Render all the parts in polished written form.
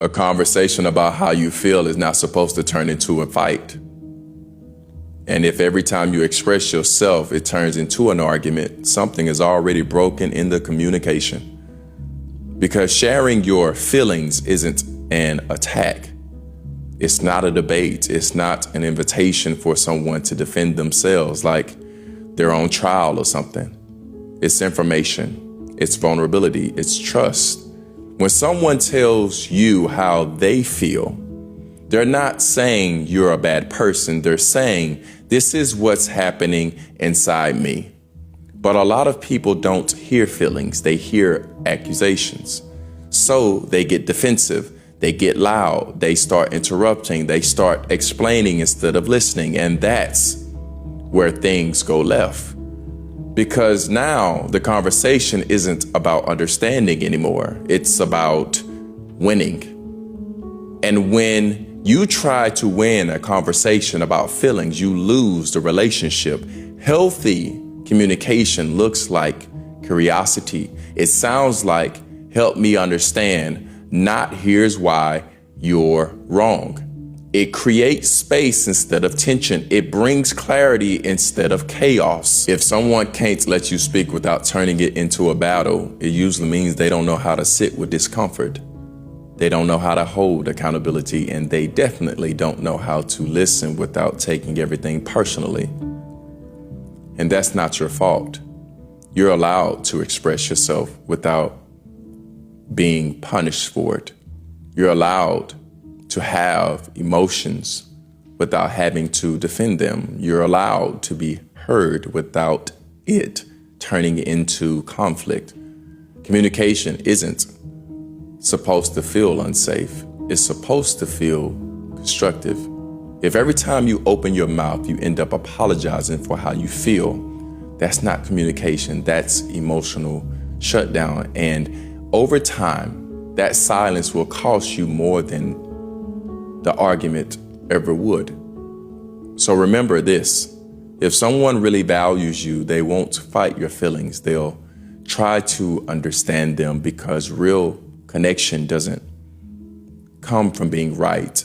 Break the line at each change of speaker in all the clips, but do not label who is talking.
A conversation about how you feel is not supposed to turn into a fight. And if every time you express yourself, it turns into an argument, something is already broken in the communication. Because sharing your feelings isn't an attack. It's not a debate. It's not an invitation for someone to defend themselves like they're on trial or something. It's information. It's vulnerability. It's trust. When someone tells you how they feel, they're not saying you're a bad person. They're saying, this is what's happening inside me. But a lot of people don't hear feelings. They hear accusations. So they get defensive. They get loud. They start interrupting. They start explaining instead of listening. And that's where things go left. Because now the conversation isn't about understanding anymore. It's about winning. And when you try to win a conversation about feelings, you lose the relationship. Healthy communication looks like curiosity. It sounds like, help me understand, not here's why you're wrong. It creates space instead of tension. It brings clarity instead of chaos. If someone can't let you speak without turning it into a battle, it usually means they don't know how to sit with discomfort. They don't know how to hold accountability, and they definitely don't know how to listen without taking everything personally. And that's not your fault. You're allowed to express yourself without being punished for it. You're allowed to have emotions without having to defend them. You're allowed to be heard without it turning into conflict. Communication isn't supposed to feel unsafe. It's supposed to feel constructive. If every time you open your mouth, you end up apologizing for how you feel, that's not communication, that's emotional shutdown. And over time, that silence will cost you more than the argument ever would. So remember this, if someone really values you, they won't fight your feelings. They'll try to understand them, because real connection doesn't come from being right.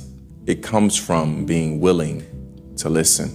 It comes from being willing to listen.